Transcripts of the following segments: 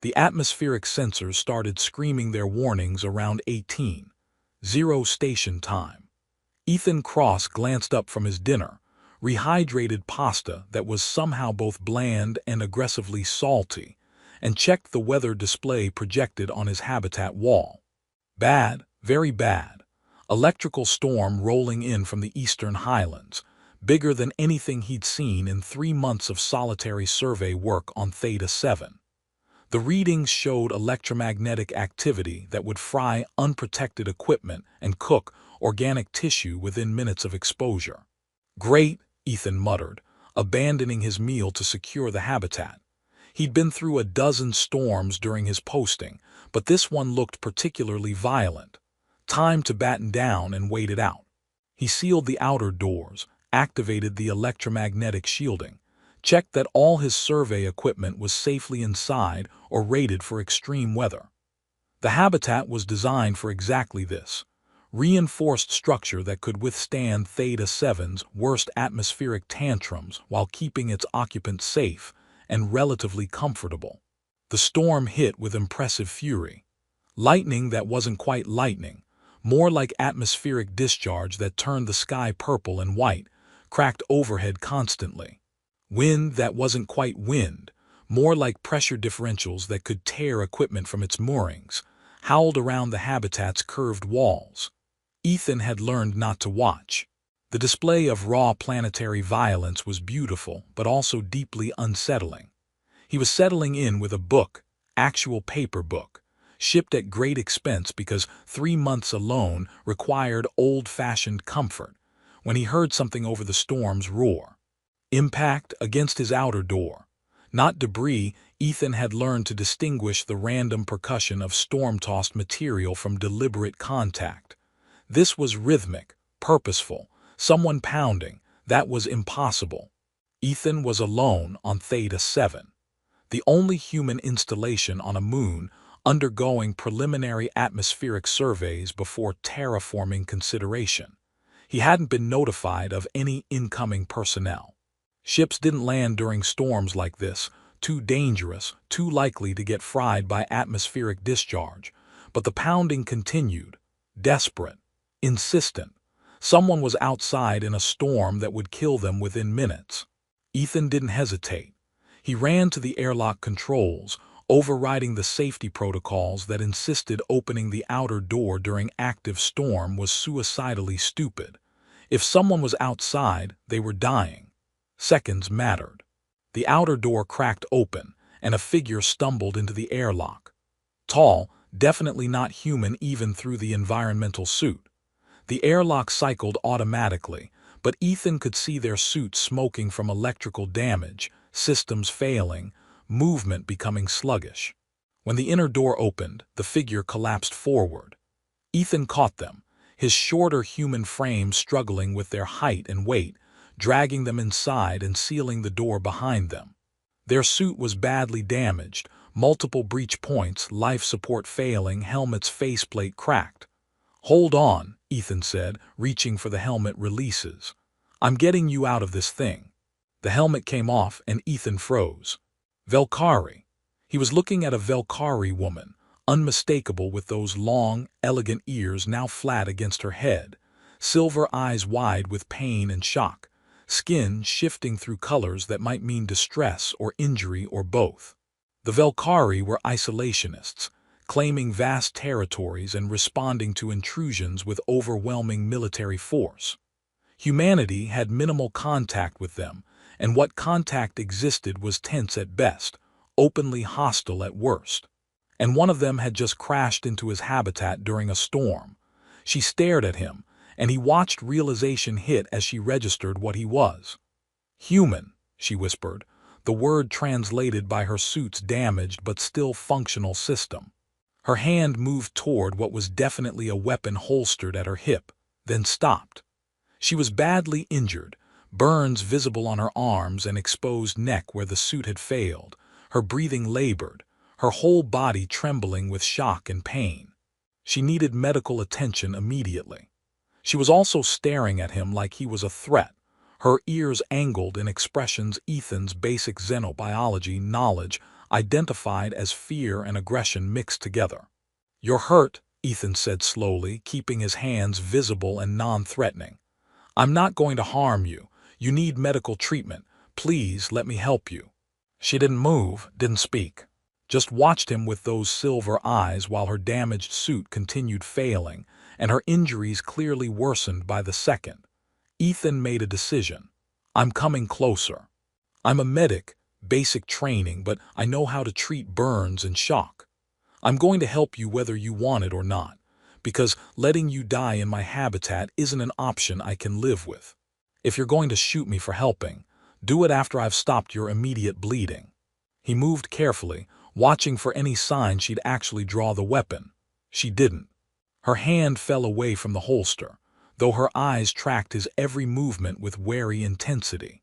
The atmospheric sensors started screaming their warnings around 18:00 station time. Ethan Cross glanced up from his dinner, rehydrated pasta that was somehow both bland and aggressively salty, and checked the weather display projected on his habitat wall. Bad, very bad. Electrical storm rolling in from the eastern highlands, bigger than anything he'd seen in 3 months of solitary survey work on Theta 7. The readings showed electromagnetic activity that would fry unprotected equipment and cook organic tissue within minutes of exposure. Great, Ethan muttered, abandoning his meal to secure the habitat. He'd been through a dozen storms during his posting, but this one looked particularly violent. Time to batten down and wait it out. He sealed the outer doors, activated the electromagnetic shielding, checked that all his survey equipment was safely inside or rated for extreme weather. The habitat was designed for exactly this: reinforced structure that could withstand Theta 7's worst atmospheric tantrums while keeping its occupants safe and relatively comfortable. The storm hit with impressive fury. Lightning that wasn't quite lightning, more like atmospheric discharge that turned the sky purple and white, cracked overhead constantly. Wind that wasn't quite wind, more like pressure differentials that could tear equipment from its moorings, howled around the habitat's curved walls. Ethan had learned not to watch. The display of raw planetary violence was beautiful, but also deeply unsettling. He was settling in with a book, actual paper book, shipped at great expense because 3 months alone required old-fashioned comfort, when he heard something over the storm's roar. Impact against his outer door. Not debris. Ethan had learned to distinguish the random percussion of storm-tossed material from deliberate contact. This was rhythmic, purposeful, someone pounding. That was impossible. Ethan was alone on Theta 7, the only human installation on a moon undergoing preliminary atmospheric surveys before terraforming consideration. He hadn't been notified of any incoming personnel. Ships didn't land during storms like this, too dangerous, too likely to get fried by atmospheric discharge. But the pounding continued, desperate, insistent. Someone was outside in a storm that would kill them within minutes. Ethan didn't hesitate. He ran to the airlock controls, overriding the safety protocols that insisted opening the outer door during active storm was suicidally stupid. If someone was outside, they were dying. Seconds mattered. The outer door cracked open, and a figure stumbled into the airlock. Tall, definitely not human even through the environmental suit. The airlock cycled automatically, but Ethan could see their suits smoking from electrical damage, systems failing, movement becoming sluggish. When the inner door opened, the figure collapsed forward. Ethan caught them, his shorter human frame struggling with their height and weight, dragging them inside and sealing the door behind them. Their suit was badly damaged, multiple breach points, life support failing, helmet's faceplate cracked. "Hold on," Ethan said, reaching for the helmet releases. "I'm getting you out of this thing." The helmet came off and Ethan froze. Velkari. He was looking at a Velkari woman, unmistakable with those long, elegant ears now flat against her head, silver eyes wide with pain and shock, skin shifting through colors that might mean distress or injury or both. The Velkari were isolationists, claiming vast territories and responding to intrusions with overwhelming military force. Humanity had minimal contact with them, and what contact existed was tense at best, openly hostile at worst. And one of them had just crashed into his habitat during a storm. She stared at him, and he watched realization hit as she registered what he was. "Human," she whispered, the word translated by her suit's damaged but still functional system. Her hand moved toward what was definitely a weapon holstered at her hip, then stopped. She was badly injured, burns visible on her arms and exposed neck where the suit had failed, her breathing labored, her whole body trembling with shock and pain. She needed medical attention immediately. She was also staring at him like he was a threat, her ears angled in expressions Ethan's basic xenobiology knowledge identified as fear and aggression mixed together. "You're hurt," Ethan said slowly, keeping his hands visible and non-threatening. "I'm not going to harm you. You need medical treatment. Please let me help you." She didn't move, didn't speak. Just watched him with those silver eyes while her damaged suit continued failing, and her injuries clearly worsened by the second. Ethan made a decision. "I'm coming closer. I'm a medic, basic training, but I know how to treat burns and shock. I'm going to help you whether you want it or not, because letting you die in my habitat isn't an option I can live with. If you're going to shoot me for helping, do it after I've stopped your immediate bleeding." He moved carefully, watching for any sign she'd actually draw the weapon. She didn't. Her hand fell away from the holster, though her eyes tracked his every movement with wary intensity.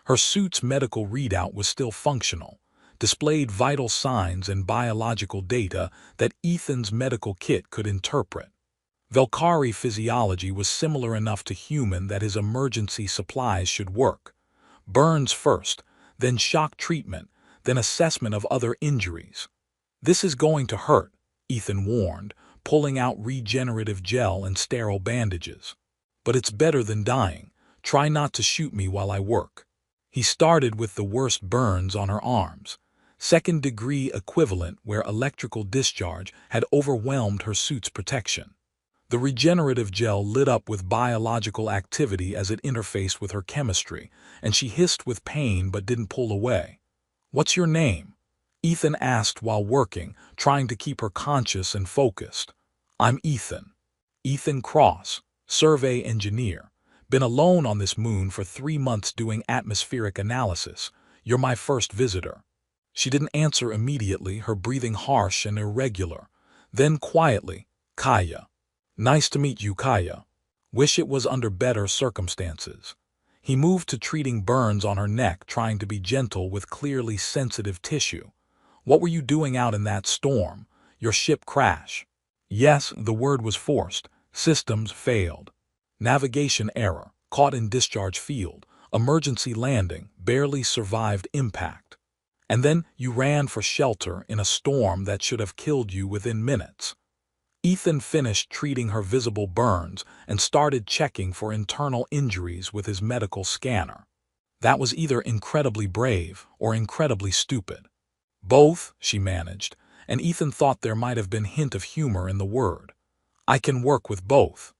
Her suit's medical readout was still functional, displayed vital signs and biological data that Ethan's medical kit could interpret. Valkyrie physiology was similar enough to human that his emergency supplies should work. Burns first, then shock treatment, then assessment of other injuries. "This is going to hurt," Ethan warned, pulling out regenerative gel and sterile bandages. "But it's better than dying. Try not to shoot me while I work." He started with the worst burns on her arms, second-degree equivalent where electrical discharge had overwhelmed her suit's protection. The regenerative gel lit up with biological activity as it interfaced with her chemistry, and she hissed with pain but didn't pull away. "What's your name?" Ethan asked while working, trying to keep her conscious and focused. "I'm Ethan. Ethan Cross, survey engineer. Been alone on this moon for 3 months doing atmospheric analysis. You're my first visitor." She didn't answer immediately, her breathing harsh and irregular. Then quietly, "Kaya." "Nice to meet you, Kaya. Wish it was under better circumstances." He moved to treating burns on her neck, trying to be gentle with clearly sensitive tissue. "What were you doing out in that storm? Your ship crash?" Yes, the word was forced. Systems failed. Navigation error, caught in discharge field, emergency landing, barely survived impact. And then you ran for shelter in a storm that should have killed you within minutes. Ethan finished treating her visible burns and started checking for internal injuries with his medical scanner. That was either incredibly brave or incredibly stupid. "Both," she managed, and Ethan thought there might have been a hint of humor in the word. "I can work with both."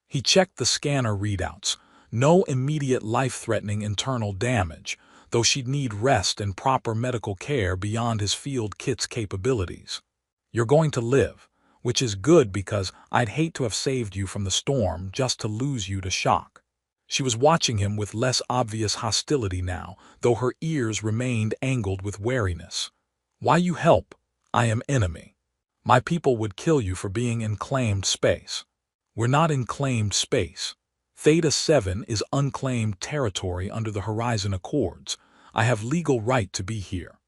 He checked the scanner readouts. No immediate life-threatening internal damage, though she'd need rest and proper medical care beyond his field kit's capabilities. "You're going to live, which is good because I'd hate to have saved you from the storm just to lose you to shock." She was watching him with less obvious hostility now, though her ears remained angled with wariness. "Why you help? I am enemy. My people would kill you for being in claimed space." "We're not in claimed space. Theta 7 is unclaimed territory under the Horizon Accords. I have legal right to be here."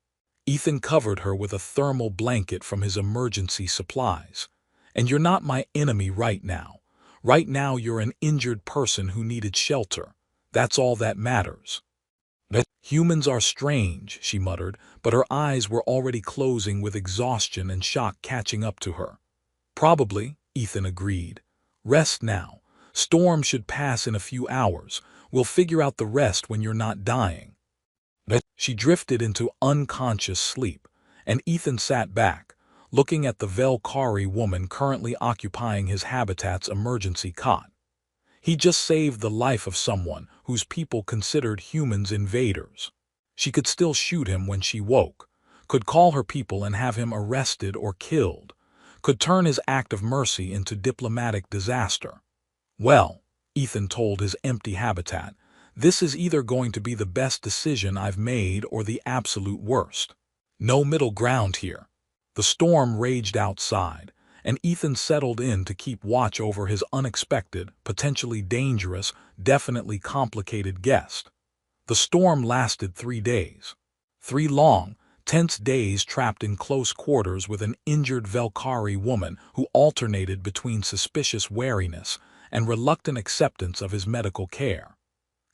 Ethan covered her with a thermal blanket from his emergency supplies. "And you're not my enemy right now. Right now you're an injured person who needed shelter. That's all that matters." "Humans are strange," she muttered, but her eyes were already closing with exhaustion and shock catching up to her. "Probably," Ethan agreed. "Rest now. Storm should pass in a few hours. We'll figure out the rest when you're not dying." She drifted into unconscious sleep, and Ethan sat back, looking at the Valkyrie woman currently occupying his habitat's emergency cot. He just saved the life of someone whose people considered humans invaders. She could still shoot him when she woke, could call her people and have him arrested or killed, could turn his act of mercy into diplomatic disaster. "Well," Ethan told his empty habitat, "this is either going to be the best decision I've made or the absolute worst. No middle ground here." The storm raged outside, and Ethan settled in to keep watch over his unexpected, potentially dangerous, definitely complicated guest. The storm lasted 3 days. 3 long, tense days trapped in close quarters with an injured Valkyrie woman who alternated between suspicious wariness and reluctant acceptance of his medical care.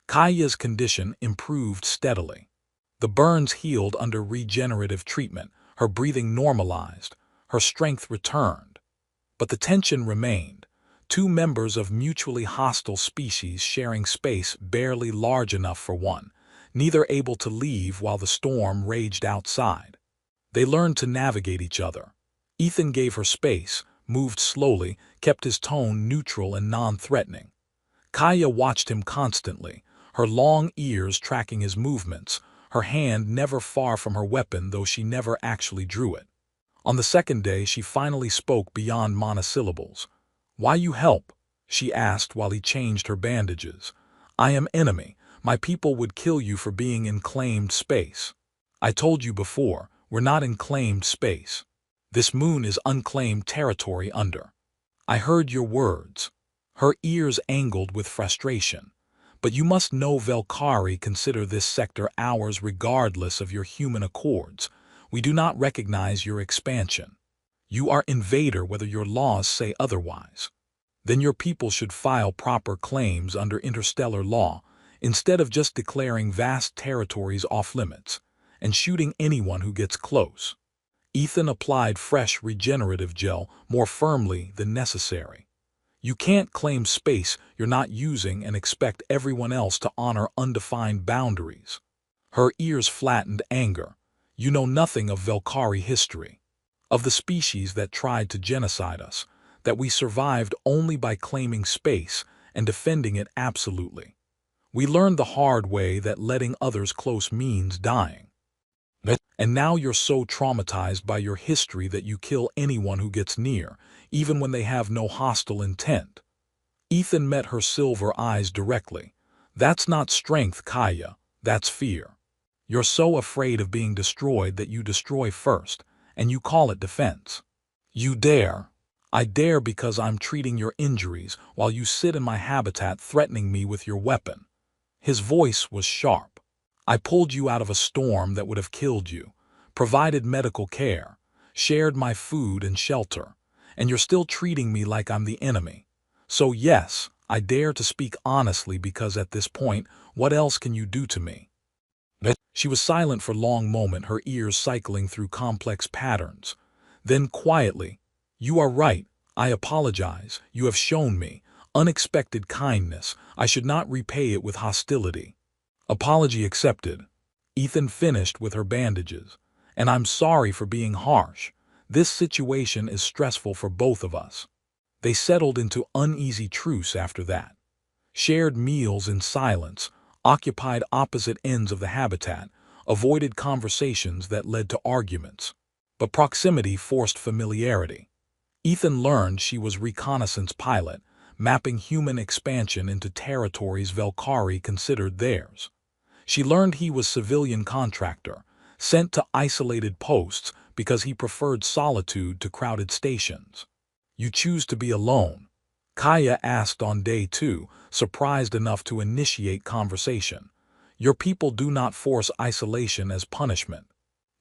Kaya's condition improved steadily. The burns healed under regenerative treatment, her breathing normalized, her strength returned. But the tension remained. Two members of mutually hostile species sharing space barely large enough for one, neither able to leave while the storm raged outside. They learned to navigate each other. Ethan gave her space, moved slowly, kept his tone neutral and non-threatening. Kaya watched him constantly, her long ears tracking his movements, her hand never far from her weapon though she never actually drew it. On the second day she finally spoke beyond monosyllables. "Why you help?" she asked while he changed her bandages. "I am enemy. My people would kill you for being in claimed space." "I told you before, we're not in claimed space. This moon is unclaimed territory under." "I heard your words." Her ears angled with frustration. "But you must know Velkari consider this sector ours regardless of your human accords. We do not recognize your expansion. You are invader whether your laws say otherwise. Then your people should file proper claims under interstellar law, instead of just declaring vast territories off-limits and shooting anyone who gets close." Ethan applied fresh regenerative gel more firmly than necessary. "You can't claim space you're not using and expect everyone else to honor undefined boundaries." Her ears flattened anger. "You know nothing of Velkari history, of the species that tried to genocide us, that we survived only by claiming space and defending it absolutely. We learned the hard way that letting others close means dying. And now you're so traumatized by your history that you kill anyone who gets near, even when they have no hostile intent." Ethan met her silver eyes directly. "That's not strength, Kaya. That's fear. You're so afraid of being destroyed that you destroy first, and you call it defense. You dare." "I dare because I'm treating your injuries while you sit in my habitat threatening me with your weapon." His voice was sharp. "I pulled you out of a storm that would have killed you, provided medical care, shared my food and shelter, and you're still treating me like I'm the enemy. So yes, I dare to speak honestly because at this point, what else can you do to me?" She was silent for a long moment, her ears cycling through complex patterns. Then quietly, "You are right. I apologize. You have shown me unexpected kindness. I should not repay it with hostility." "Apology accepted." Ethan finished with her bandages. "And I'm sorry for being harsh. This situation is stressful for both of us." They settled into uneasy truce after that. Shared meals in silence, occupied opposite ends of the habitat, avoided conversations that led to arguments. But proximity forced familiarity. Ethan learned she was reconnaissance pilot, mapping human expansion into territories Velkari considered theirs. She learned he was civilian contractor, sent to isolated posts because he preferred solitude to crowded stations. "You choose to be alone?" Kaya asked on day 2, surprised enough to initiate conversation. "Your people do not force isolation as punishment."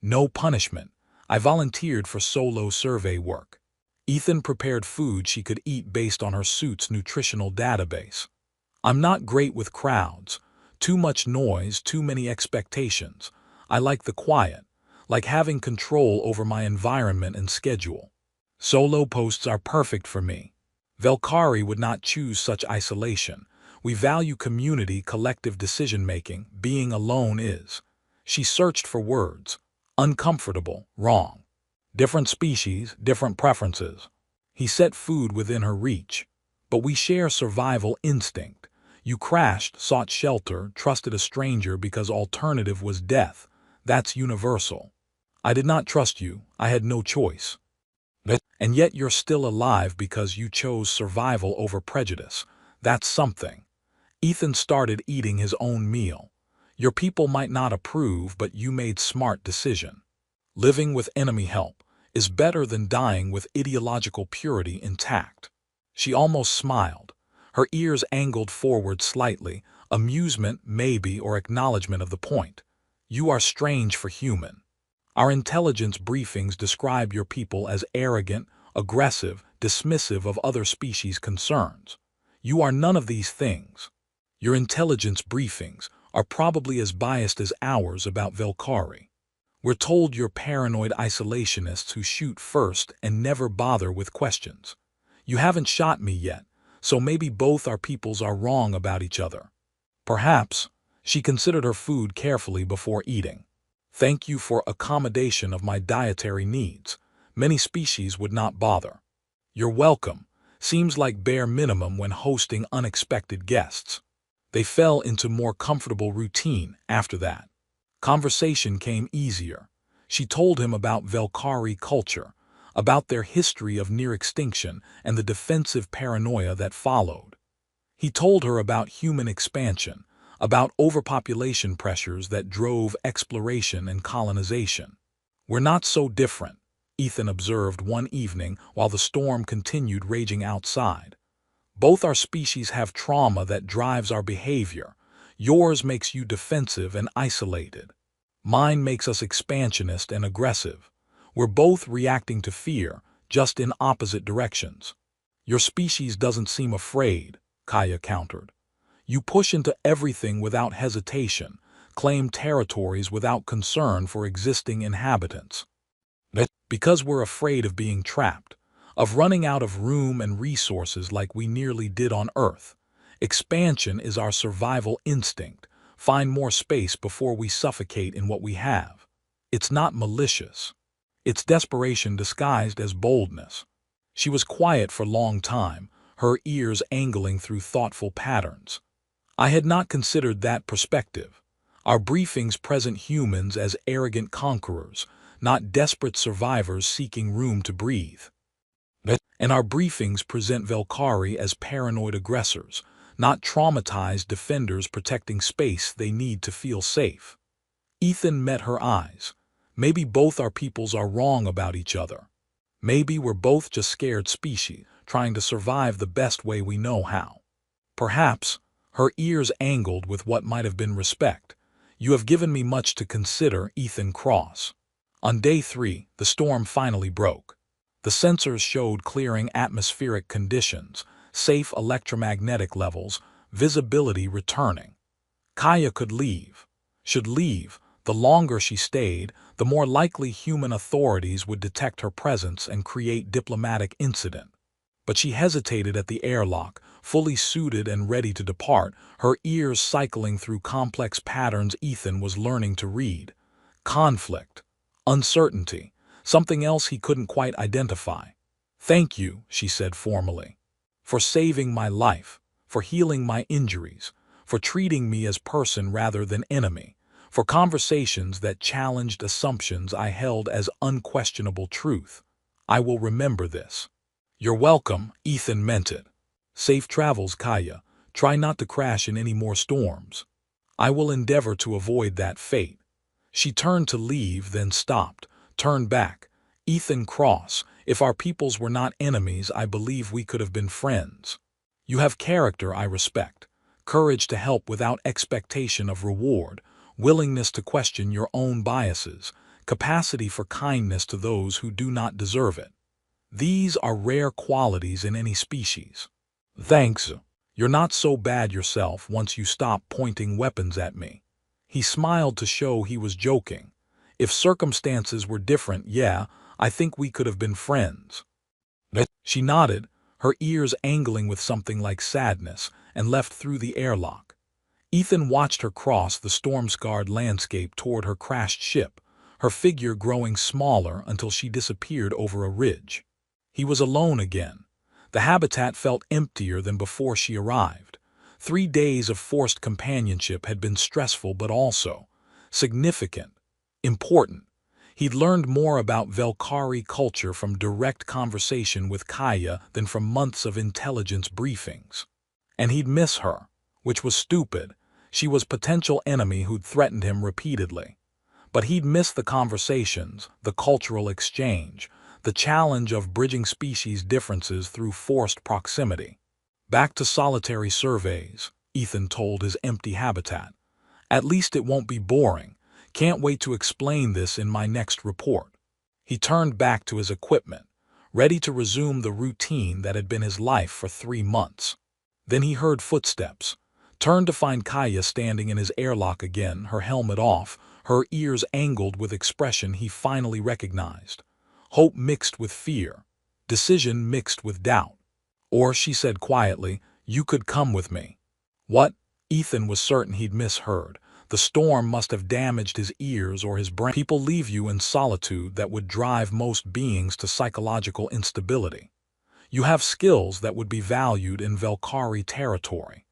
"No punishment. I volunteered for solo survey work." Ethan prepared food she could eat based on her suit's nutritional database. "I'm not great with crowds. Too much noise, too many expectations. I like the quiet, like having control over my environment and schedule. Solo posts are perfect for me. Velkari would not choose such isolation. We value community, collective decision-making. Being alone is." She searched for words. "Uncomfortable, wrong. Different species, different preferences." He set food within her reach. "But we share survival instinct. You crashed, sought shelter, trusted a stranger because alternative was death. That's universal. I did not trust you. I had no choice. And yet you're still alive because you chose survival over prejudice. That's something." Ethan started eating his own meal. "Your people might not approve, but you made smart decision. Living with enemy help is better than dying with ideological purity intact." She almost smiled. Her ears angled forward slightly, amusement, maybe, or acknowledgement of the point. "You are strange for human. Our intelligence briefings describe your people as arrogant, aggressive, dismissive of other species' concerns. You are none of these things. Your intelligence briefings are probably as biased as ours about Velkari. We're told you're paranoid isolationists who shoot first and never bother with questions. You haven't shot me yet, so maybe both our peoples are wrong about each other. Perhaps. She considered her food carefully before eating. Thank you for accommodation of my dietary needs. Many species would not bother. You're welcome. Seems like bare minimum when hosting unexpected guests. They fell into more comfortable routine after that. Conversation came easier. She told him about Velkari culture, about their history of near extinction and the defensive paranoia that followed. He told her about human expansion, about overpopulation pressures that drove exploration and colonization. We're not so different, Ethan observed one evening while the storm continued raging outside. Both our species have trauma that drives our behavior. Yours makes you defensive and isolated. Mine makes us expansionist and aggressive. We're both reacting to fear, just in opposite directions. Your species doesn't seem afraid, Kaya countered. You push into everything without hesitation, claim territories without concern for existing inhabitants. Because we're afraid of being trapped, of running out of room and resources like we nearly did on Earth. Expansion is our survival instinct. Find more space before we suffocate in what we have. It's not malicious. It's desperation disguised as boldness. She was quiet for a long time, her ears angling through thoughtful patterns. I had not considered that perspective. Our briefings present humans as arrogant conquerors, not desperate survivors seeking room to breathe. And our briefings present Velkari as paranoid aggressors, not traumatized defenders protecting space they need to feel safe. Ethan met her eyes. Maybe both our peoples are wrong about each other. Maybe we're both just scared species, trying to survive the best way we know how. Perhaps. Her ears angled with what might have been respect. You have given me much to consider, Ethan Cross. On day 3, the storm finally broke. The sensors showed clearing atmospheric conditions, safe electromagnetic levels, visibility returning. Kaya could leave. Should leave. The longer she stayed, the more likely human authorities would detect her presence and create diplomatic incident. But she hesitated at the airlock, fully suited and ready to depart, her ears cycling through complex patterns Ethan was learning to read. Conflict. Uncertainty. Something else he couldn't quite identify. Thank you, she said formally. For saving my life, for healing my injuries, for treating me as person rather than enemy, for conversations that challenged assumptions I held as unquestionable truth. I will remember this. You're welcome, Ethan meant it. Safe travels, Kaya. Try not to crash in any more storms. I will endeavor to avoid that fate. She turned to leave, then stopped, turned back. Ethan Cross, if our peoples were not enemies, I believe we could have been friends. You have character I respect, courage to help without expectation of reward, willingness to question your own biases, capacity for kindness to those who do not deserve it. These are rare qualities in any species. Thanks. You're not so bad yourself once you stop pointing weapons at me. He smiled to show he was joking. If circumstances were different, yeah, I think we could have been friends. She nodded, her ears angling with something like sadness, and left through the airlock. Ethan watched her cross the storm-scarred landscape toward her crashed ship, her figure growing smaller until she disappeared over a ridge. He was alone again. The habitat felt emptier than before she arrived. 3 days of forced companionship had been stressful but also significant, important. He'd learned more about Velkari culture from direct conversation with Kaya than from months of intelligence briefings. And he'd miss her, which was stupid. She was potential enemy who'd threatened him repeatedly. But he'd miss the conversations, the cultural exchange, the challenge of bridging species differences through forced proximity. Back to solitary surveys, Ethan told his empty habitat. At least it won't be boring. Can't wait to explain this in my next report. He turned back to his equipment, ready to resume the routine that had been his life for 3 months. Then he heard footsteps. turned to find Kaya standing in his airlock again, her helmet off, her ears angled with expression he finally recognized. Hope mixed with fear, decision mixed with doubt. Or, she said quietly, "You could come with me." What? Ethan was certain he'd misheard. The storm must have damaged his ears or his brain. People leave you in solitude that would drive most beings to psychological instability. You have skills that would be valued in Velkari territory.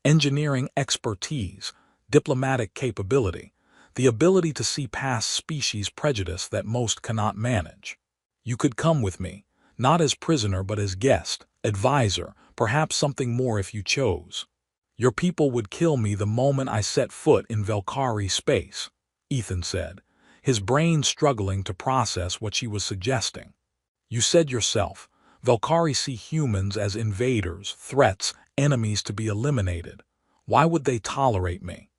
Engineering expertise, diplomatic capability, the ability to see past species prejudice that most cannot manage. You could come with me, not as prisoner but as guest, advisor, perhaps something more if you chose. Your people would kill me the moment I set foot in Velkari space, Ethan said, his brain struggling to process what she was suggesting. You said yourself, Velkari see humans as invaders, threats, enemies to be eliminated. Why would they tolerate me?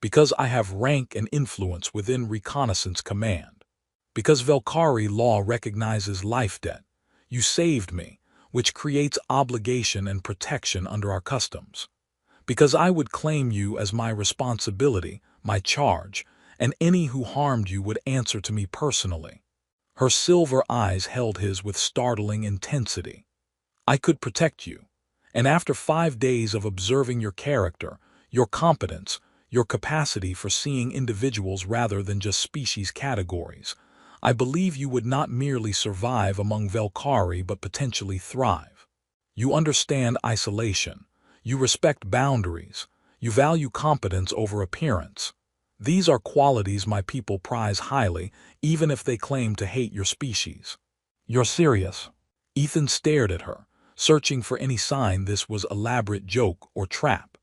Because I have rank and influence within Reconnaissance Command. Because Velkari law recognizes life debt. You saved me, which creates obligation and protection under our customs. Because I would claim you as my responsibility, my charge, and any who harmed you would answer to me personally. Her silver eyes held his with startling intensity. I could protect you, and after 5 days of observing your character, your competence, your capacity for seeing individuals rather than just species categories, I believe you would not merely survive among Velkari but potentially thrive. You understand isolation. You respect boundaries. You value competence over appearance. These are qualities my people prize highly, even if they claim to hate your species. You're serious? Ethan stared at her, searching for any sign this was elaborate joke or trap.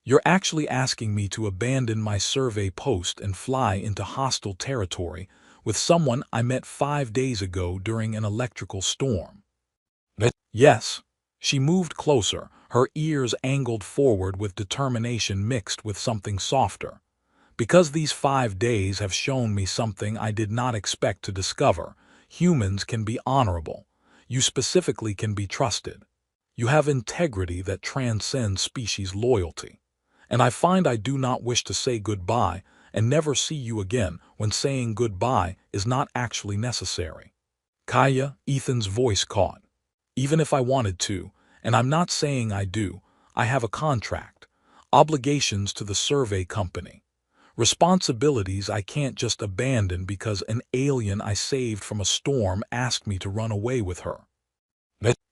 You're actually asking me to abandon my survey post and fly into hostile territory with someone I met 5 days ago during an electrical storm? Yes. She moved closer, her ears angled forward with determination mixed with something softer. Because these 5 days have shown me something I did not expect to discover. Humans can be honorable. You specifically can be trusted. You have integrity that transcends species loyalty. And I find I do not wish to say goodbye and never see you again when saying goodbye is not actually necessary. Kaya, Ethan's voice caught. Even if I wanted to, and I'm not saying I do, I have a contract, obligations to the survey company, responsibilities I can't just abandon because an alien I saved from a storm asked me to run away with her.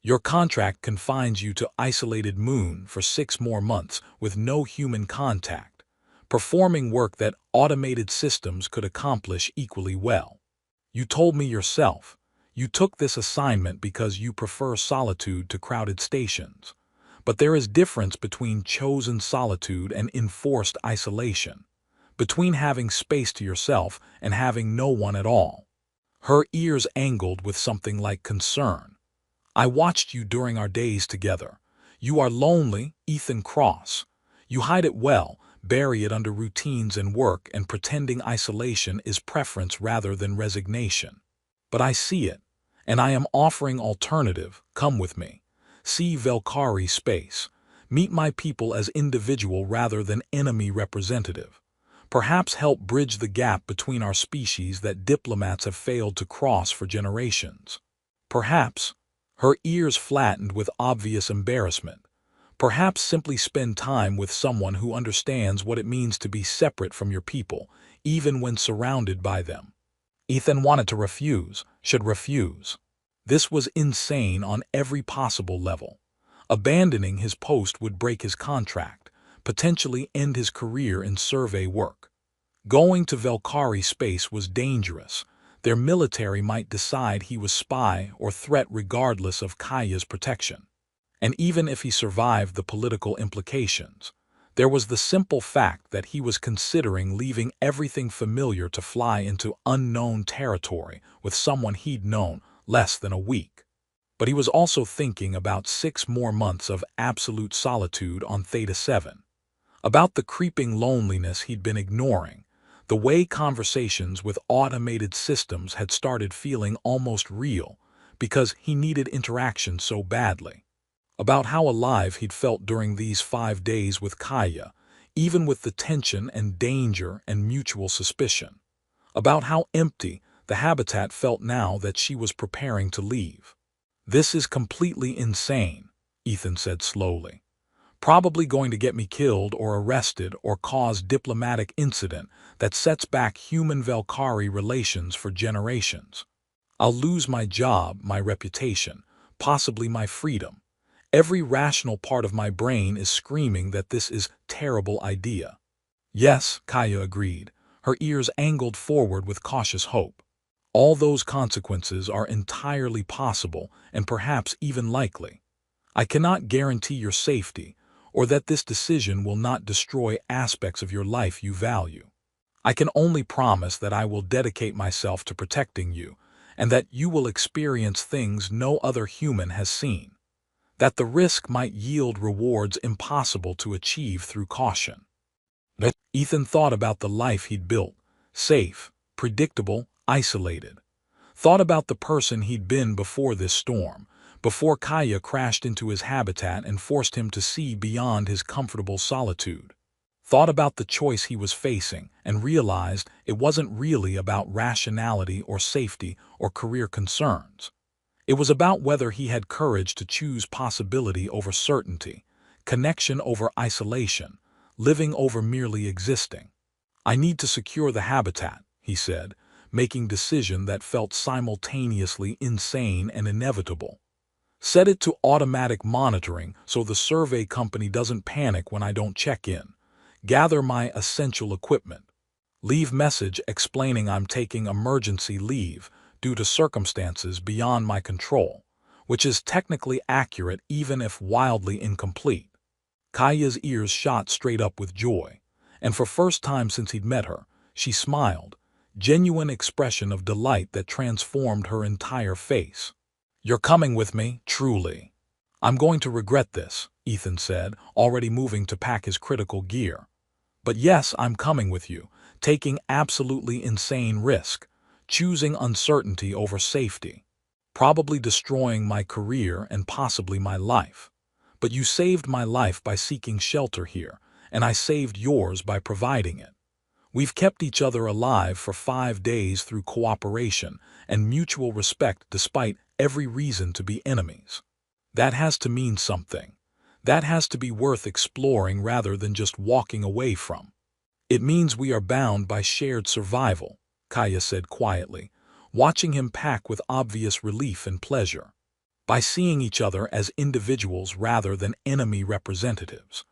Your contract confines you to isolated moon for 6 more months with no human contact, performing work that automated systems could accomplish equally well. You told me yourself, you took this assignment because you prefer solitude to crowded stations. But there is difference between chosen solitude and enforced isolation, between having space to yourself and having no one at all. Her ears angled with something like concern. I watched you during our days together. You are lonely, Ethan Cross. You hide it well, bury it under routines and work, and pretending isolation is preference rather than resignation. But I see it, and I am offering alternative. Come with me. See Velkari space. Meet my people as individual rather than enemy representative. Perhaps help bridge the gap between our species that diplomats have failed to cross for generations. Perhaps, her ears flattened with obvious embarrassment, perhaps simply spend time with someone who understands what it means to be separate from your people, even when surrounded by them. Ethan wanted to refuse, should refuse. This was insane on every possible level. Abandoning his post would break his contract, potentially end his career in survey work. Going to Velkari space was dangerous. Their military might decide he was spy or threat regardless of Kaya's protection. And even if he survived the political implications, there was the simple fact that he was considering leaving everything familiar to fly into unknown territory with someone he'd known less than a week. But he was also thinking about 6 more months of absolute solitude on Theta 7, about the creeping loneliness he'd been ignoring, the way conversations with automated systems had started feeling almost real because he needed interaction so badly. about how alive he'd felt during these 5 days with Kaya, even with the tension and danger and mutual suspicion, about how empty the habitat felt now that she was preparing to leave. "This is completely insane," Ethan said slowly. "Probably going to get me killed or arrested or cause diplomatic incident that sets back human-Valkyrie relations for generations. I'll lose my job, my reputation, possibly my freedom. Every rational part of my brain is screaming that this is a terrible idea." "Yes," Kaya agreed, her ears angled forward with cautious hope. "All those consequences are entirely possible and perhaps even likely. I cannot guarantee your safety or that this decision will not destroy aspects of your life you value. I can only promise that I will dedicate myself to protecting you and that you will experience things no other human has seen. That the risk might yield rewards impossible to achieve through caution." Ethan thought about the life he'd built, safe, predictable, isolated. Thought about the person he'd been before this storm, before Kaya crashed into his habitat and forced him to see beyond his comfortable solitude. Thought about the choice he was facing and realized it wasn't really about rationality or safety or career concerns. It was about whether he had courage to choose possibility over certainty, connection over isolation, living over merely existing. "I need to secure the habitat," he said, making decision that felt simultaneously insane and inevitable. "Set it to automatic monitoring so the survey company doesn't panic when I don't check in. Gather my essential equipment. Leave message explaining I'm taking emergency leave due to circumstances beyond my control," which is technically accurate even if wildly incomplete. Kaya's ears shot straight up with joy, and for first time since he'd met her, she smiled, genuine expression of delight that transformed her entire face. "You're coming with me, truly." "I'm going to regret this," Ethan said, already moving to pack his critical gear. "But yes, I'm coming with you, taking absolutely insane risk, choosing uncertainty over safety, probably destroying my career and possibly my life. But you saved my life by seeking shelter here, and I saved yours by providing it. We've kept each other alive for 5 days through cooperation and mutual respect despite every reason to be enemies. That has to mean something. That has to be worth exploring rather than just walking away from. It means we are bound by shared survival," Kaya said quietly, watching him pack with obvious relief and pleasure. "By seeing each other as individuals rather than enemy representatives.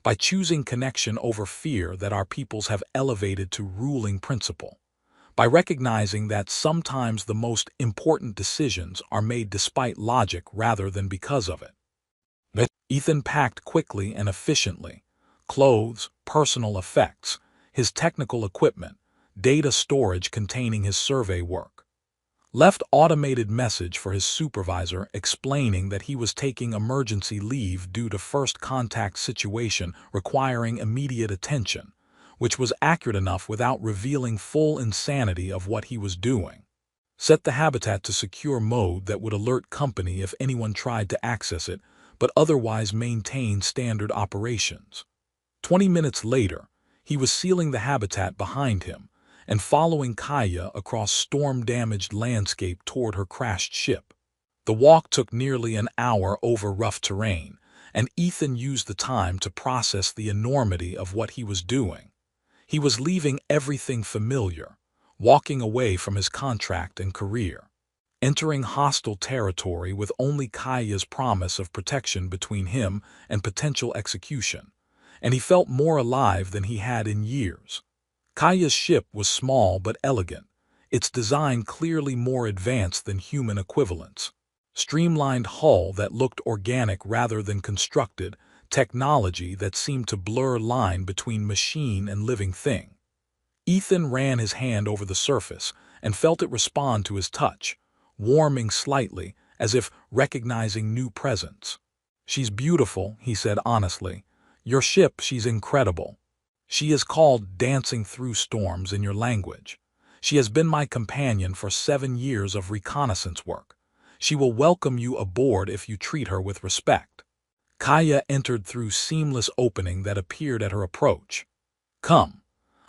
By choosing connection over fear that our peoples have elevated to ruling principle. By recognizing that sometimes the most important decisions are made despite logic rather than because of it." Ethan packed quickly and efficiently. Clothes, personal effects, his technical equipment, data storage containing his survey work. Left automated message for his supervisor explaining that he was taking emergency leave due to first contact situation requiring immediate attention, which was accurate enough without revealing full insanity of what he was doing. Set the habitat to secure mode that would alert company if anyone tried to access it, but otherwise maintain standard operations. 20 minutes later, he was sealing the habitat behind him and following Kaya across storm-damaged landscape toward her crashed ship. The walk took nearly an hour over rough terrain, and Ethan used the time to process the enormity of what he was doing. He was leaving everything familiar, walking away from his contract and career, entering hostile territory with only Kaya's promise of protection between him and potential execution, and he felt more alive than he had in years. Kaya's ship was small but elegant, its design clearly more advanced than human equivalents. Streamlined hull that looked organic rather than constructed, technology that seemed to blur line between machine and living thing. Ethan ran his hand over the surface and felt it respond to his touch, warming slightly, as if recognizing new presence. "She's beautiful," he said honestly. "Your ship, she's incredible. She is called Dancing Through Storms in your language. She has been my companion for 7 years of reconnaissance work. She will welcome you aboard if you treat her with respect." Kaya entered through seamless opening that appeared at her approach. Come,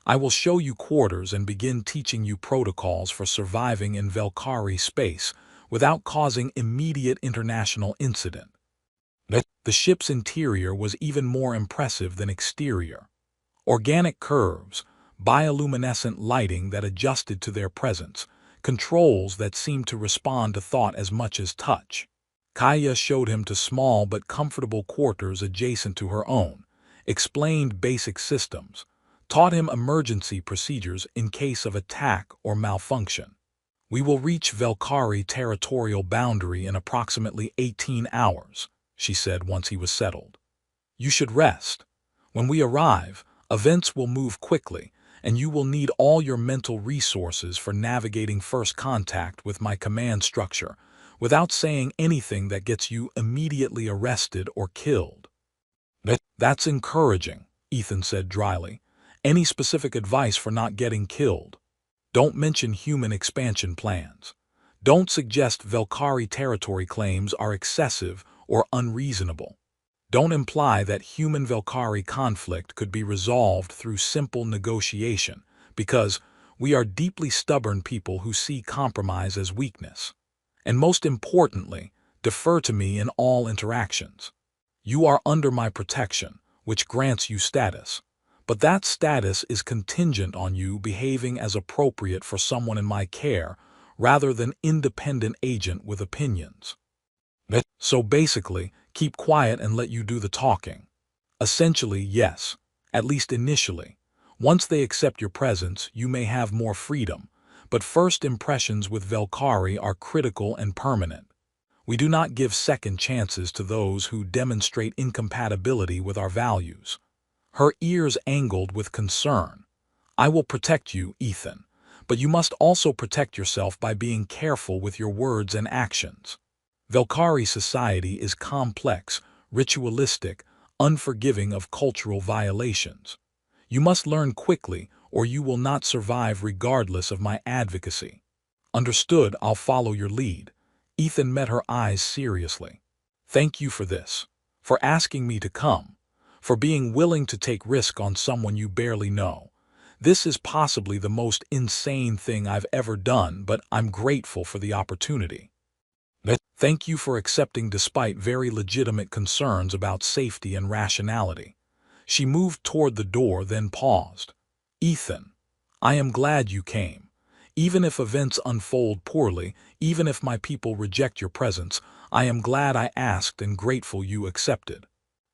I will show you quarters and begin teaching you protocols for surviving in Velkari space without causing immediate international incident. The ship's interior was even more impressive than exterior. Organic curves, bioluminescent lighting that adjusted to their presence, controls that seemed to respond to thought as much as touch. Kaya showed him to small but comfortable quarters adjacent to her own, explained basic systems, taught him emergency procedures in case of attack or malfunction. We will reach Velkari territorial boundary in approximately 18 hours, she said once he was settled. You should rest. When we arrive, events will move quickly, and you will need all your mental resources for navigating first contact with my command structure without saying anything that gets you immediately arrested or killed. That's encouraging, Ethan said dryly. Any specific advice for not getting killed? Don't mention human expansion plans. Don't suggest Velkari territory claims are excessive or unreasonable. Don't imply that human-Velkari conflict could be resolved through simple negotiation, because we are deeply stubborn people who see compromise as weakness. And most importantly, defer to me in all interactions. You are under my protection, which grants you status. But that status is contingent on you behaving as appropriate for someone in my care, rather than independent agent with opinions. So basically, keep quiet and let you do the talking. Essentially, yes, at least initially. Once they accept your presence, you may have more freedom, but first impressions with Velkari are critical and permanent. We do not give second chances to those who demonstrate incompatibility with our values. Her ears angled with concern. I will protect you, Ethan, but you must also protect yourself by being careful with your words and actions. Velkari society is complex, ritualistic, unforgiving of cultural violations. You must learn quickly, or you will not survive regardless of my advocacy. Understood, I'll follow your lead. Ethan met her eyes seriously. Thank you for this, for asking me to come, for being willing to take risk on someone you barely know. This is possibly the most insane thing I've ever done, but I'm grateful for the opportunity. Thank you for accepting despite very legitimate concerns about safety and rationality. She moved toward the door, then paused. Ethan, I am glad you came. Even if events unfold poorly, even if my people reject your presence, I am glad I asked and grateful you accepted.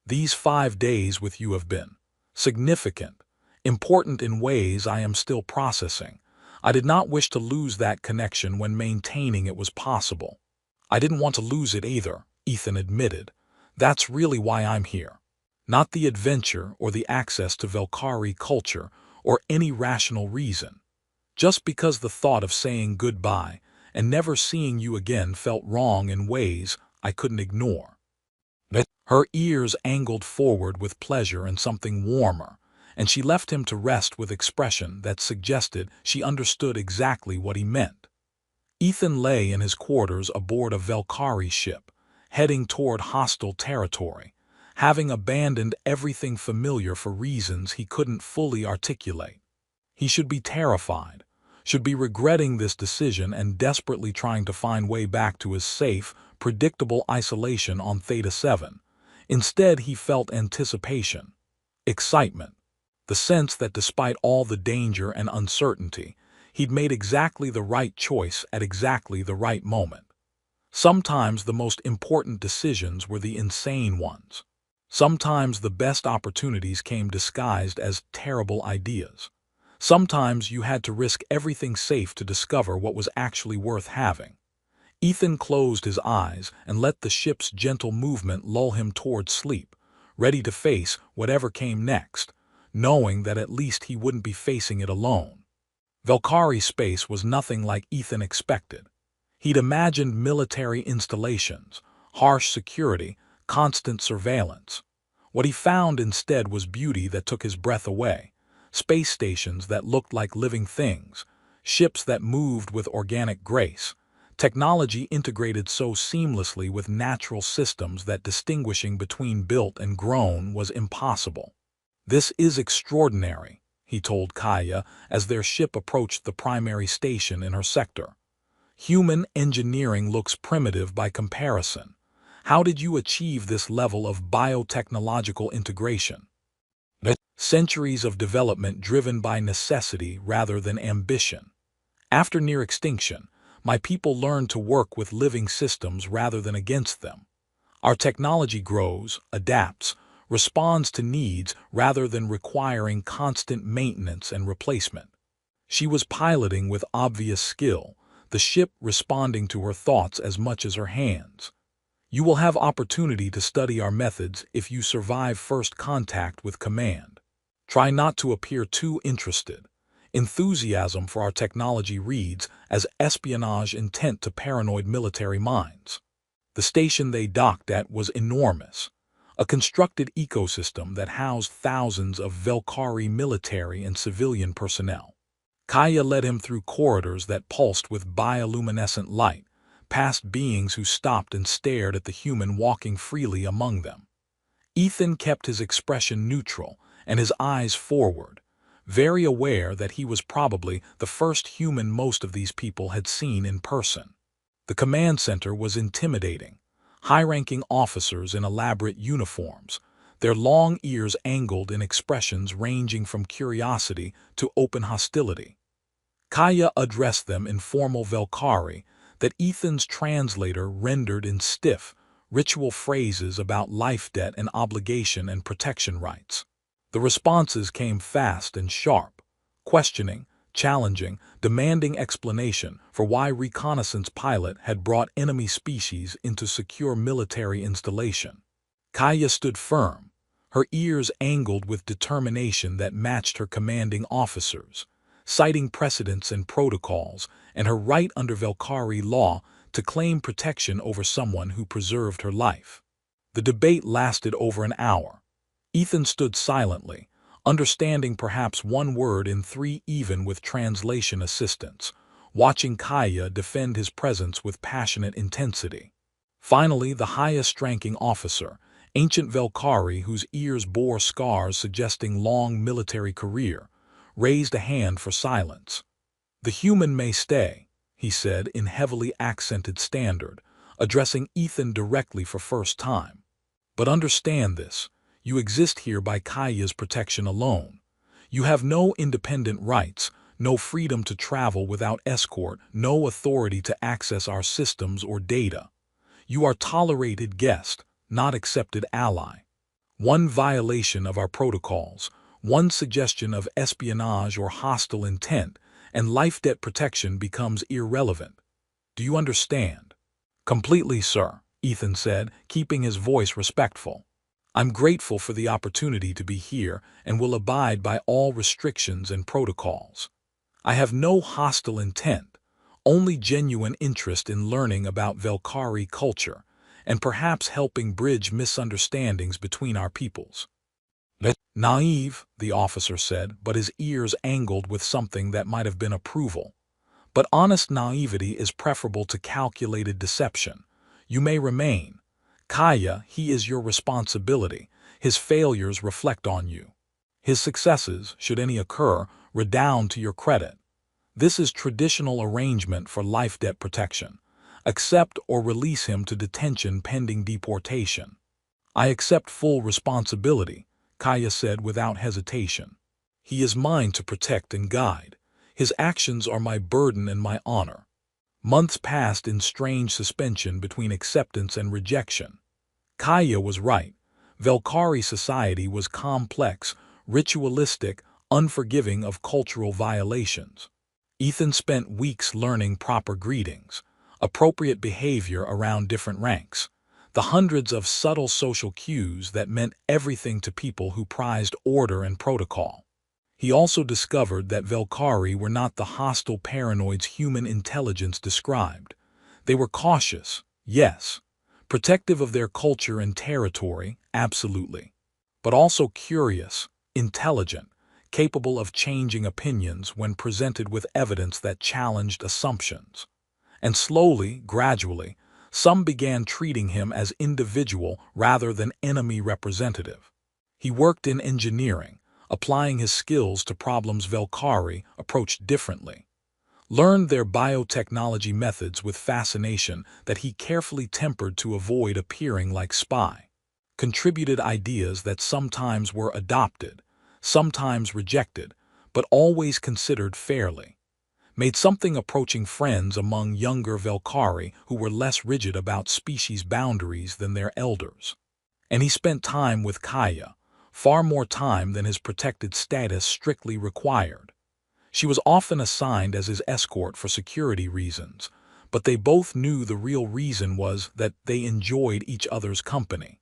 These 5 days with you have been significant, important in ways I am still processing. I did not wish to lose that connection when maintaining it was possible. I didn't want to lose it either, Ethan admitted. That's really why I'm here. Not the adventure or the access to Velkari culture or any rational reason. Just because the thought of saying goodbye and never seeing you again felt wrong in ways I couldn't ignore. Her ears angled forward with pleasure and something warmer, and she left him to rest with expression that suggested she understood exactly what he meant. Ethan lay in his quarters aboard a Velkari ship, heading toward hostile territory, having abandoned everything familiar for reasons he couldn't fully articulate. He should be terrified, should be regretting this decision and desperately trying to find way back to his safe, predictable isolation on Theta 7. Instead, he felt anticipation, excitement, the sense that despite all the danger and uncertainty, he'd made exactly the right choice at exactly the right moment. Sometimes the most important decisions were the insane ones. Sometimes the best opportunities came disguised as terrible ideas. Sometimes you had to risk everything safe to discover what was actually worth having. Ethan closed his eyes and let the ship's gentle movement lull him toward sleep, ready to face whatever came next, knowing that at least he wouldn't be facing it alone. Velkari space was nothing like Ethan expected. He'd imagined military installations, harsh security, constant surveillance. What he found instead was beauty that took his breath away, space stations that looked like living things, ships that moved with organic grace, Technology integrated so seamlessly with natural systems that distinguishing between built and grown was impossible. "This is extraordinary," he told Kaya as their ship approached the primary station in her sector. "Human engineering looks primitive by comparison. How did you achieve this level of biotechnological integration?" "Centuries of development driven by necessity rather than ambition. After near extinction, my people learned to work with living systems rather than against them. Our technology grows, adapts, responds to needs rather than requiring constant maintenance and replacement." She was piloting with obvious skill, the ship responding to her thoughts as much as her hands. "You will have opportunity to study our methods if you survive first contact with command. Try not to appear too interested. Enthusiasm for our technology reads as espionage intent to paranoid military minds." The station they docked at was enormous, a constructed ecosystem that housed thousands of Velkari military and civilian personnel. Kaya led him through corridors that pulsed with bioluminescent light, past beings who stopped and stared at the human walking freely among them. Ethan kept his expression neutral and his eyes forward, very aware that he was probably the first human most of these people had seen in person. The command center was intimidating. High-ranking officers in elaborate uniforms, their long ears angled in expressions ranging from curiosity to open hostility. Kaya addressed them in formal Velkari that Ethan's translator rendered in stiff, ritual phrases about life debt and obligation and protection rights. The responses came fast and sharp, questioning, challenging, demanding explanation for why reconnaissance pilot had brought enemy species into secure military installation. Kaya stood firm, her ears angled with determination that matched her commanding officers, citing precedents and protocols and her right under Velkari law to claim protection over someone who preserved her life. The debate lasted over an hour. Ethan stood silently, understanding perhaps one word in three even with translation assistance, watching Kaya defend his presence with passionate intensity. Finally, the highest-ranking officer, ancient Velkari whose ears bore scars suggesting long military career, raised a hand for silence. "The human may stay," he said in heavily accented standard, addressing Ethan directly for first time. "But understand this. You exist here by Kaya's protection alone. You have no independent rights, no freedom to travel without escort, no authority to access our systems or data. You are tolerated guest, not accepted ally. One violation of our protocols, one suggestion of espionage or hostile intent, and life debt protection becomes irrelevant. Do you understand?" "Completely, sir," Ethan said, keeping his voice respectful. "I'm grateful for the opportunity to be here and will abide by all restrictions and protocols. I have no hostile intent, only genuine interest in learning about Velkari culture and perhaps helping bridge misunderstandings between our peoples." "Naive," the officer said, but his ears angled with something that might have been approval. "But honest naivety is preferable to calculated deception. You may remain. Kaya, he is your responsibility. His failures reflect on you. His successes, should any occur, redound to your credit. This is traditional arrangement for life debt protection. Accept or release him to detention pending deportation." "I accept full responsibility," Kaya said without hesitation. "He is mine to protect and guide. His actions are my burden and my honor." Months passed in strange suspension between acceptance and rejection. Kaya was right. Velkari society was complex, ritualistic, unforgiving of cultural violations. Ethan spent weeks learning proper greetings, appropriate behavior around different ranks, the hundreds of subtle social cues that meant everything to people who prized order and protocol. He also discovered that Velkari were not the hostile paranoids human intelligence described. They were cautious, yes, protective of their culture and territory, absolutely, but also curious, intelligent, capable of changing opinions when presented with evidence that challenged assumptions. And slowly, gradually, some began treating him as individual rather than enemy representative. He worked in engineering, applying his skills to problems Valkyrie approached differently. Learned their biotechnology methods with fascination that he carefully tempered to avoid appearing like spy. Contributed ideas that sometimes were adopted, sometimes rejected, but always considered fairly. Made something approaching friends among younger Valkyrie who were less rigid about species boundaries than their elders. And he spent time with Kaya, far more time than his protected status strictly required. She was often assigned as his escort for security reasons, but they both knew the real reason was that they enjoyed each other's company.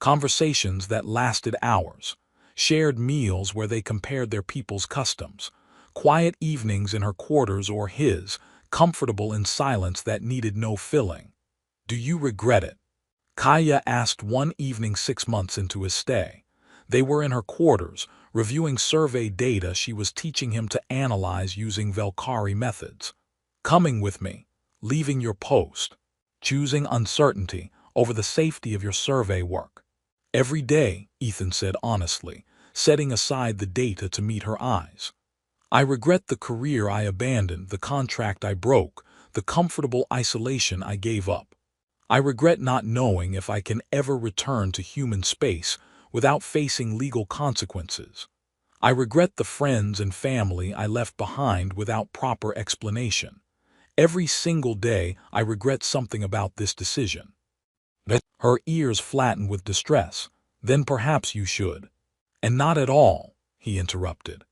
Conversations that lasted hours, shared meals where they compared their people's customs, quiet evenings in her quarters or his, comfortable in silence that needed no filling. "Do you regret it?" Kaya asked one evening 6 months into his stay. They were in her quarters, reviewing survey data she was teaching him to analyze using Valkyrie methods. "Coming with me, leaving your post, choosing uncertainty over the safety of your survey work." "Every day," Ethan said honestly, setting aside the data to meet her eyes. "I regret the career I abandoned, the contract I broke, the comfortable isolation I gave up. I regret not knowing if I can ever return to human space without facing legal consequences. I regret the friends and family I left behind without proper explanation. Every single day I regret something about this decision." Her ears flattened with distress. "Then perhaps you should." "And not at all," he interrupted.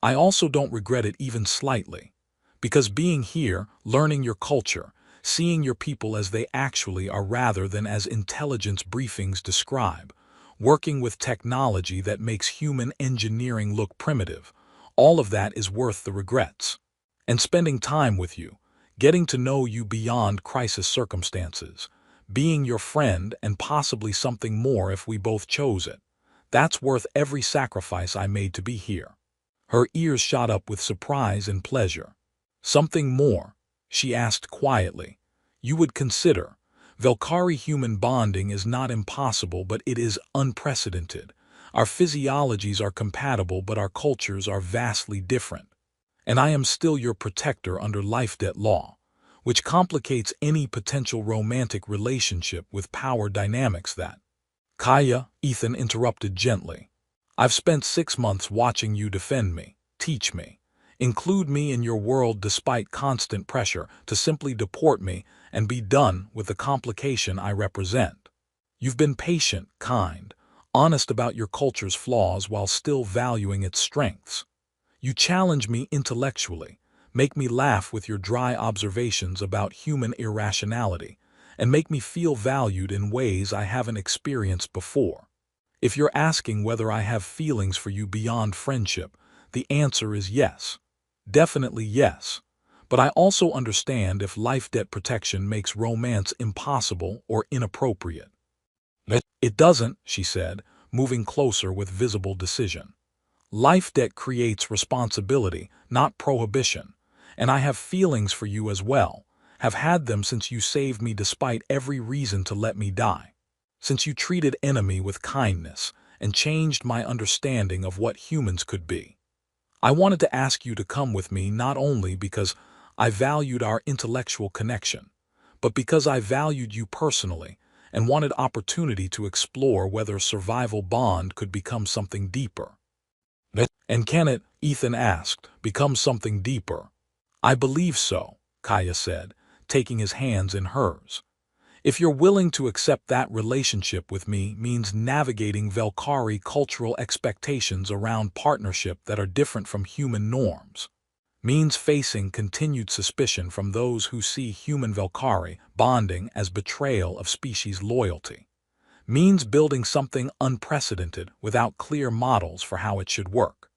"I also don't regret it even slightly. Because being here, learning your culture, seeing your people as they actually are rather than as intelligence briefings describe, working with technology that makes human engineering look primitive, all of that is worth the regrets. And spending time with you, getting to know you beyond crisis circumstances, being your friend and possibly something more if we both chose it, that's worth every sacrifice I made to be here." Her ears shot up with surprise and pleasure. "Something more?" she asked quietly. "You would consider. Valkyrie-human bonding is not impossible, but it is unprecedented. Our physiologies are compatible, but our cultures are vastly different. And I am still your protector under life debt law, which complicates any potential romantic relationship with power dynamics that—" "Kaya," Ethan interrupted gently. "I've spent 6 months watching you defend me, teach me, include me in your world despite constant pressure to simply deport me and be done with the complication I represent. You've been patient, kind, honest about your culture's flaws while still valuing its strengths. You challenge me intellectually, make me laugh with your dry observations about human irrationality, and make me feel valued in ways I haven't experienced before. If you're asking whether I have feelings for you beyond friendship, the answer is yes. Definitely yes. But I also understand if life debt protection makes romance impossible or inappropriate." "It doesn't," she said, moving closer with visible decision. "Life debt creates responsibility, not prohibition. And I have feelings for you as well, have had them since you saved me despite every reason to let me die. Since you treated enemy with kindness and changed my understanding of what humans could be. I wanted to ask you to come with me not only because I valued our intellectual connection, but because I valued you personally and wanted opportunity to explore whether survival bond could become something deeper." "And can it," Ethan asked, "become something deeper?" "I believe so," Kaya said, taking his hands in hers. "If you're willing to accept that relationship with me means navigating Valkyrie cultural expectations around partnership that are different from human norms, means facing continued suspicion from those who see human Valkyrie bonding as betrayal of species loyalty, means building something unprecedented without clear models for how it should work.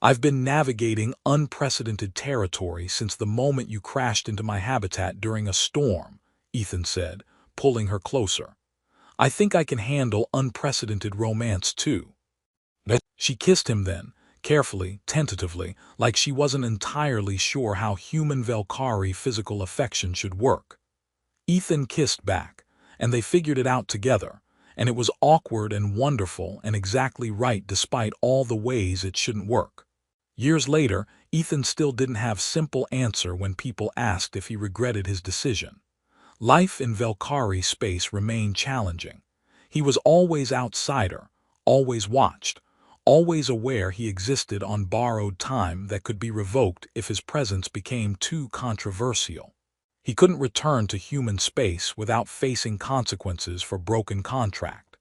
I've been navigating unprecedented territory since the moment you crashed into my habitat during a storm," Ethan said, pulling her closer. "I think I can handle unprecedented romance too." She kissed him then, carefully, tentatively, like she wasn't entirely sure how human Valkyrie physical affection should work. Ethan kissed back, and they figured it out together, and it was awkward and wonderful and exactly right despite all the ways it shouldn't work. Years later, Ethan still didn't have simple answer when people asked if he regretted his decision. Life in Valkyrie space remained challenging. He was always outsider, always watched, always aware he existed on borrowed time that could be revoked if his presence became too controversial. He couldn't return to human space without facing consequences for broken contract.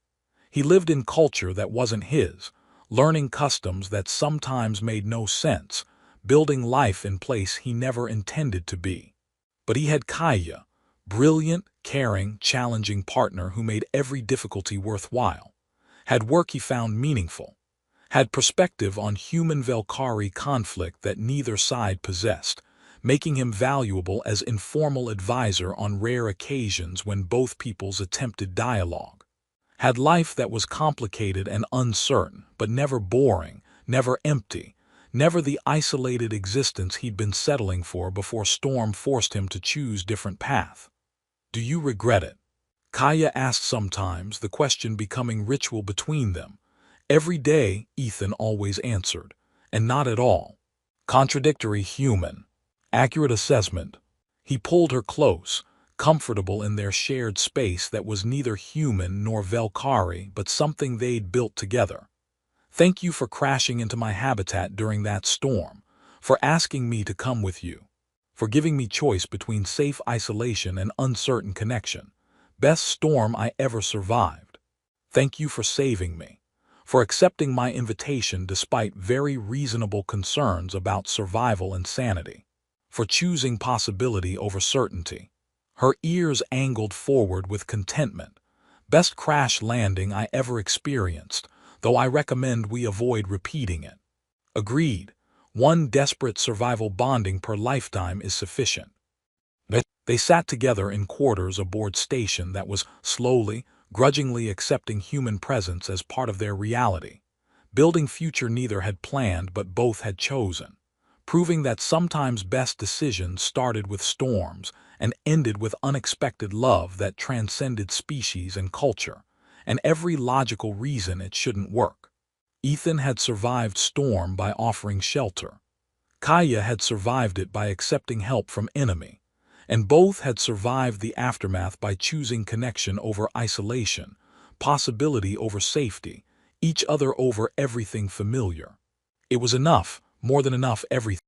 He lived in culture that wasn't his, learning customs that sometimes made no sense, building life in place he never intended to be. But he had Kaya, brilliant, caring, challenging partner who made every difficulty worthwhile, had work he found meaningful, had perspective on human Valkyrie conflict that neither side possessed, making him valuable as informal advisor on rare occasions when both peoples attempted dialogue. Had life that was complicated and uncertain, but never boring, never empty, never the isolated existence he'd been settling for before Storm forced him to choose different path. Do you regret it? Kaya asked sometimes, the question becoming ritual between them. Every day, Ethan always answered, and not at all. Contradictory human. Accurate assessment. He pulled her close, comfortable in their shared space that was neither human nor Valkyrie but something they'd built together. Thank you for crashing into my habitat during that storm, for asking me to come with you, for giving me choice between safe isolation and uncertain connection. Best storm I ever survived. Thank you for saving me, for accepting my invitation despite very reasonable concerns about survival and sanity, for choosing possibility over certainty. Her ears angled forward with contentment. Best crash landing I ever experienced, though I recommend we avoid repeating it. Agreed. One desperate survival bonding per lifetime is sufficient. They sat together in quarters aboard station that was slowly, grudgingly accepting human presence as part of their reality. Building future neither had planned but both had chosen, proving that sometimes best decisions started with storms and ended with unexpected love that transcended species and culture, and every logical reason it shouldn't work. Ethan had survived storm by offering shelter. Kaya had survived it by accepting help from enemy, and both had survived the aftermath by choosing connection over isolation, possibility over safety, each other over everything familiar. It was enough, more than enough everything.